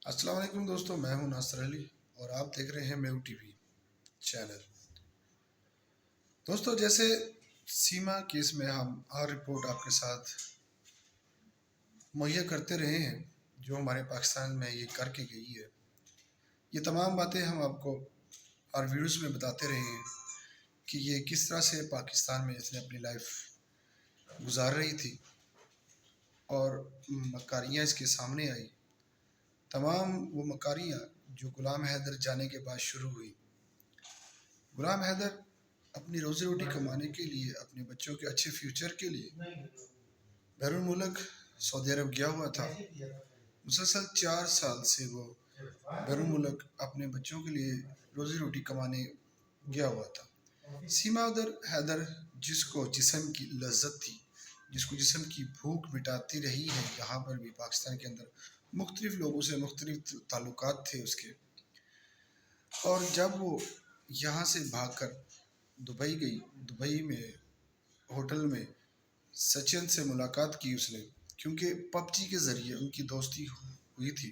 السلام علیکم دوستوں، میں ہوں ناصر علی اور آپ دیکھ رہے ہیں میو ٹی وی چینل۔ دوستوں، جیسے سیما کیس میں ہم ہر رپورٹ آپ کے ساتھ مہیا کرتے رہے ہیں جو ہمارے پاکستان میں یہ کر کے گئی ہے، یہ تمام باتیں ہم آپ کو ہر ویڈیوز میں بتاتے رہے ہیں کہ یہ کس طرح سے پاکستان میں اس نے اپنی لائف گزار رہی تھی اور مکاریاں اس کے سامنے آئی۔ تمام وہ مکاریاں جو غلام حیدر جانے کے بعد شروع ہوئی۔ غلام حیدر اپنی روزی روٹی کمانے کے لیے، اپنے بچوں کے اچھے فیوچر کے لیے بیرون ملک سعودی عرب گیا ہوا تھا۔ مسلسل 4 سال سے وہ بیرون ملک اپنے بچوں کے لیے روزی روٹی کمانے گیا ہوا تھا۔ سیما حیدر جس کو جسم کی لذت تھی، جس کو جسم کی بھوک مٹاتی رہی ہے، یہاں پر بھی پاکستان کے اندر مختلف لوگوں سے مختلف تعلقات تھے اس کے، اور جب وہ یہاں سے بھاگ کر دبئی گئی، دبئی میں ہوٹل میں سچن سے ملاقات کی اس نے، کیونکہ پب جی کے ذریعے ان کی دوستی ہوئی تھی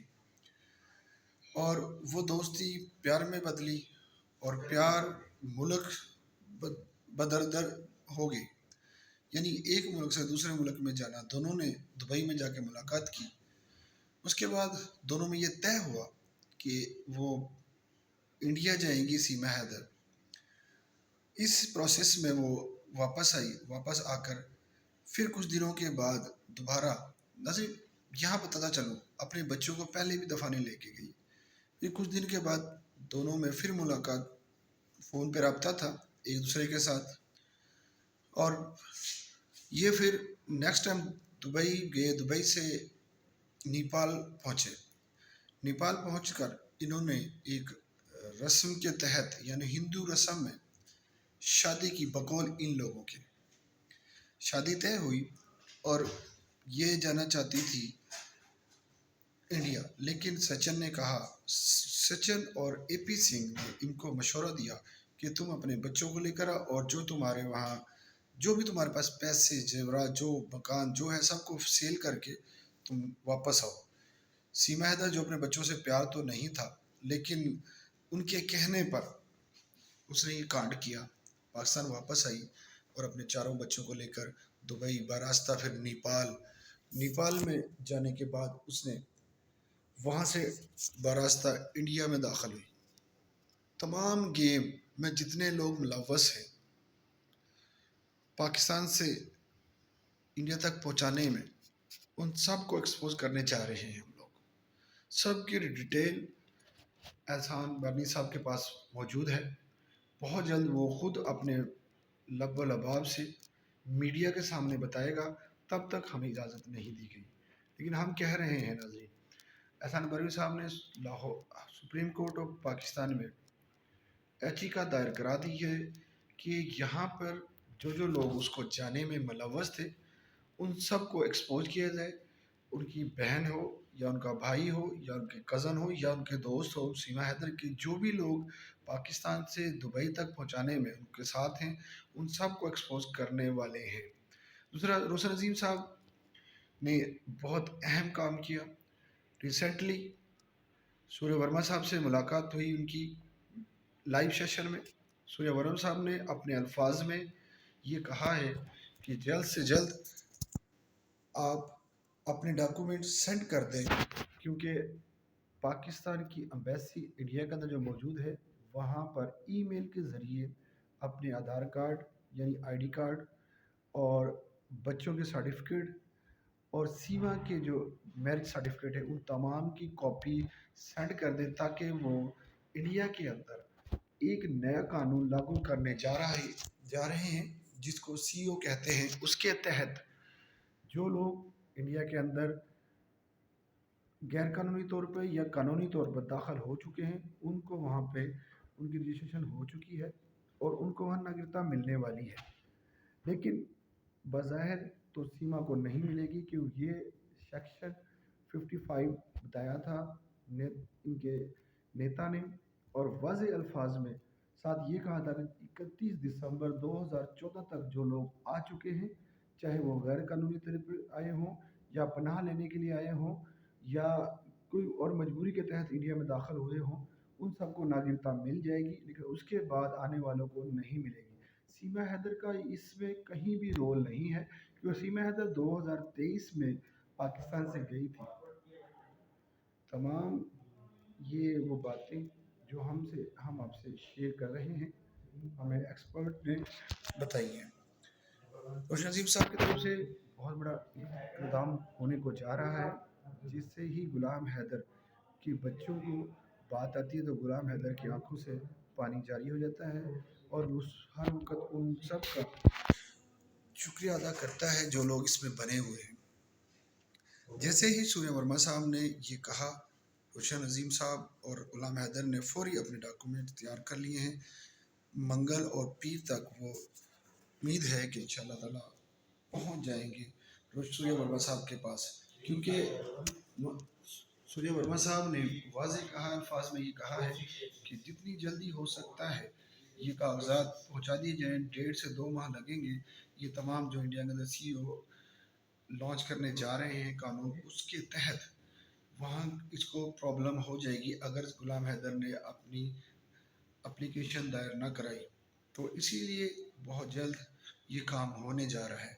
اور وہ دوستی پیار میں بدلی اور پیار ملک بدردر ہو گئی، یعنی ایک ملک سے دوسرے ملک میں جانا۔ دونوں نے دبئی میں جا کے ملاقات کی، اس کے بعد دونوں میں یہ طے ہوا کہ وہ انڈیا جائیں گی سیما حیدر۔ اس پروسیس میں وہ واپس آئی، واپس آ کر پھر کچھ دنوں کے بعد دوبارہ نظر یہاں بتاتا چلوں اپنے بچوں کو پہلے بھی دفعہ نہیں لے کے گئی۔ پھر کچھ دن کے بعد دونوں میں پھر ملاقات، فون پہ رابطہ تھا ایک دوسرے کے ساتھ، اور یہ پھر نیکسٹ ٹائم دبئی گئے، دبئی سے نیپال پہنچے۔ نیپال پہنچ کر انہوں نے ایک رسم کے تحت، یعنی ہندو رسم میں شادی کی، بقول ان لوگوں کے شادی طے ہوئی اور یہ جانا چاہتی تھی انڈیا، لیکن سچن نے کہا، سچن اور اے پی سنگھ نے ان کو مشورہ دیا کہ تم اپنے بچوں کو لے کر آؤ اور جو تمہارے وہاں جو بھی تمہارے پاس پیسے، زیورات، جو مکان جو ہے، سب کو سیل کر کے تم واپس آؤ۔ سیما حیدر جو اپنے بچوں سے پیار تو نہیں تھا، لیکن ان کے کہنے پر اس نے یہ کانڈ کیا، پاکستان واپس آئی اور اپنے چاروں بچوں کو لے کر دبئی باراستہ پھر نیپال میں جانے کے بعد اس نے وہاں سے باراستہ انڈیا میں داخل ہوئی۔ تمام گیم میں جتنے لوگ ملوث ہیں پاکستان سے انڈیا تک پہنچانے میں، ان سب کو ایکسپوز کرنے جا رہے ہیں ہم لوگ۔ سب کی ڈیٹیل احسان بانی صاحب کے پاس موجود ہے، بہت جلد وہ خود اپنے لب و لباب سے میڈیا کے سامنے بتائے گا، تب تک ہمیں اجازت نہیں دی گئی، لیکن ہم کہہ رہے ہیں ناظرین، احسان بروی صاحب نے Lahore supreme court of Pakistan میں یچیکا دائر کرا دی ہے کہ یہاں پر جو لوگ اس کو جانے میں ملوث تھے ان سب کو ایکسپوز کیا جائے، ان کی بہن ہو یا ان کا بھائی ہو یا ان کے کزن ہو یا ان کے دوست ہو، سیما حیدر کے جو بھی لوگ پاکستان سے دبئی تک پہنچانے میں ان کے ساتھ ہیں، ان سب کو ایکسپوز کرنے والے ہیں۔ دوسرا، روشن عظیم صاحب نے بہت اہم کام کیا۔ ریسنٹلی سوریہ ورما صاحب سے ملاقات ہوئی ان کی لائیو سیشن میں۔ سوریہ ورما صاحب نے اپنے الفاظ میں یہ کہا ہے کہ جلد سے جلد آپ اپنے ڈاکومنٹ سینڈ کر دیں، کیونکہ پاکستان کی امبیسی انڈیا کے اندر جو موجود ہے وہاں پر ای میل کے ذریعے اپنے آدھار کارڈ یعنی آئی ڈی کارڈ اور بچوں کے سرٹیفکیٹ اور سیما کے جو میرج سرٹیفکیٹ ہے ان تمام کی کاپی سینڈ کر دیں، تاکہ وہ انڈیا کے اندر ایک نیا قانون لاگو کرنے جا رہے ہیں جس کو سی او کہتے ہیں۔ اس کے تحت جو لوگ انڈیا کے اندر غیر قانونی طور پہ یا قانونی طور پر داخل ہو چکے ہیں، ان کو وہاں پہ ان کی رجسٹریشن ہو چکی ہے اور ان کو وہاں ناگرکتا ملنے والی ہے، لیکن بظاہر تو سیما کو نہیں ملے گی، کیونکہ یہ سیکشن 55 بتایا تھا ان کے نیتا نے، اور واضح الفاظ میں ساتھ یہ کہا تھا کہ 31 دسمبر 2014 تک جو لوگ آ چکے ہیں، چاہے وہ غیر قانونی طور پر آئے ہوں یا پناہ لینے کے لیے آئے ہوں یا کوئی اور مجبوری کے تحت انڈیا میں داخل ہوئے ہوں، ان سب کو ناگرتا مل جائے گی، لیکن اس کے بعد آنے والوں کو نہیں ملے گی۔ سیما حیدر کا اس میں کہیں بھی رول نہیں ہے، کیونکہ سیما حیدر 2023 میں پاکستان سے گئی تھی۔ تمام یہ وہ باتیں جو ہم آپ سے شیئر کر رہے ہیں، ہمیں ایکسپرٹ نے بتائی ہیں۔ روشن عظیم صاحب کی طرف سے بہت بڑا اقدام ہونے کو جا رہا ہے، جس سے ہی غلام حیدر کے بچوں کو بات آتی ہے تو غلام حیدر کی آنکھوں سے پانی جاری ہو جاتا ہے، اور اس ہر وقت ان سب کا شکریہ ادا کرتا ہے جو لوگ اس میں بنے ہوئے ہیں۔ جیسے ہی سوریہ ورما صاحب نے یہ کہا، روشن عظیم صاحب اور غلام حیدر نے فوری اپنے ڈاکومنٹ تیار کر لیے ہیں۔ منگل اور پیر تک وہ امید ہے کہ انشاءاللہ تعالیٰ پہنچ جائیں گے سوریہ ورما صاحب کے پاس، کیونکہ سوریہ ورما صاحب نے واضح کہا الفاظ میں یہ کہا ہے کہ جتنی جلدی ہو سکتا ہے یہ کاغذات پہنچا دیے جائیں، 1.5 سے 2 ماہ لگیں گے۔ یہ تمام جو انڈیا کے اندر CEO لانچ کرنے جا رہے ہیں قانون، اس کے تحت وہاں اس کو پرابلم ہو جائے گی اگر غلام حیدر نے اپنی اپلیکیشن دائر نہ کرائی، تو اسی لیے بہت جلد یہ کام ہونے جا رہا ہے۔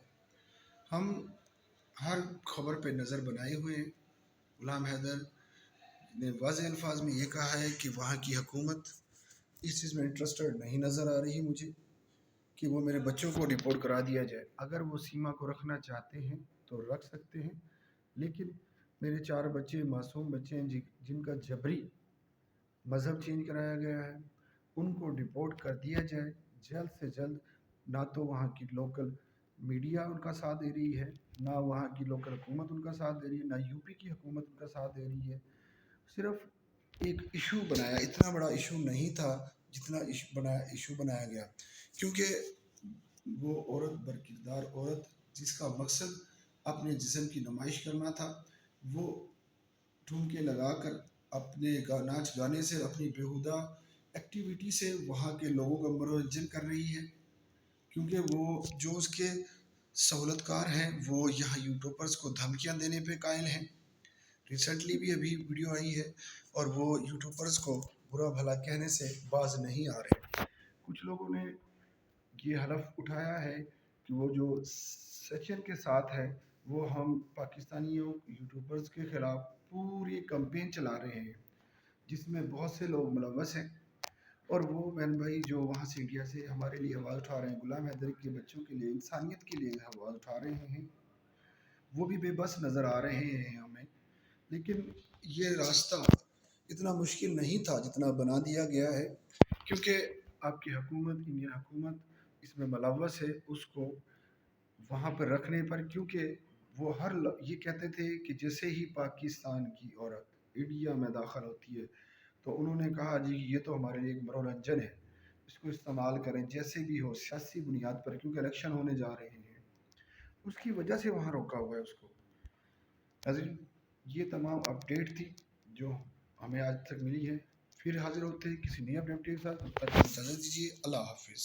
ہم ہر خبر پہ نظر بنائے ہوئے ہیں۔ غلام حیدر نے واضح الفاظ میں یہ کہا ہے کہ وہاں کی حکومت اس چیز میں انٹرسٹڈ نہیں نظر آ رہی مجھے کہ وہ میرے بچوں کو ڈپورٹ کرا دیا جائے۔ اگر وہ سیما کو رکھنا چاہتے ہیں تو رکھ سکتے ہیں، لیکن میرے 4 بچے معصوم بچے ہیں جن کا جبری مذہب چینج کرایا گیا ہے، ان کو ڈپورٹ کر دیا جائے جلد سے جلد۔ نہ تو وہاں کی لوکل میڈیا ان کا ساتھ دے رہی ہے، نہ وہاں کی لوکل حکومت ان کا ساتھ دے رہی ہے، نہ UP کی حکومت ان کا ساتھ دے رہی ہے۔ صرف ایک ایشو بنایا، اتنا بڑا ایشو نہیں تھا جتنا ایشو بنایا گیا، کیونکہ وہ عورت برکردار عورت جس کا مقصد اپنے جسم کی نمائش کرنا تھا، وہ ٹھمکے لگا کر اپنے ناچ گانے سے، اپنی بیہودہ ایکٹیویٹی سے وہاں کے لوگوں کا منورنجن کر رہی ہے، کیونکہ وہ جو اس کے سہولت کار ہیں وہ یہاں یوٹیوبرز کو دھمکیاں دینے پہ قائل ہیں۔ ریسنٹلی بھی ابھی ویڈیو آئی ہے اور وہ یوٹیوبرز کو برا بھلا کہنے سے باز نہیں آ رہے۔ کچھ لوگوں نے یہ حلف اٹھایا ہے کہ وہ جو سچن کے ساتھ ہے وہ ہم پاکستانیوں یوٹیوبرز کے خلاف پوری کمپین چلا رہے ہیں، جس میں بہت سے لوگ ملوث ہیں، اور وہ مین بھائی جو وہاں سے انڈیا سے ہمارے لیے آواز اٹھا رہے ہیں، غلام حیدر کے بچوں کے لیے، انسانیت کے لیے آواز اٹھا رہے ہیں، وہ بھی بے بس نظر آ رہے ہیں ہمیں۔ لیکن یہ راستہ اتنا مشکل نہیں تھا جتنا بنا دیا گیا ہے، کیونکہ آپ کی حکومت، انڈین حکومت اس میں ملوث ہے اس کو وہاں پر رکھنے پر، کیونکہ وہ یہ کہتے تھے کہ جیسے ہی پاکستان کی عورت انڈیا میں داخل ہوتی ہے تو انہوں نے کہا جی یہ تو ہمارے لیے ایک منورنجن ہے، اس کو استعمال کریں جیسے بھی ہو، سیاسی بنیاد پر، کیونکہ الیکشن ہونے جا رہے ہیں، اس کی وجہ سے وہاں روکا ہوا ہے اس کو۔ ناظرین، یہ تمام اپڈیٹ تھی جو ہمیں آج تک ملی ہے۔ پھر حاضر ہوتے ہیں کسی نئے اپڈیٹ کے ساتھ، تب تک اجازت دیجیے۔ اللہ حافظ۔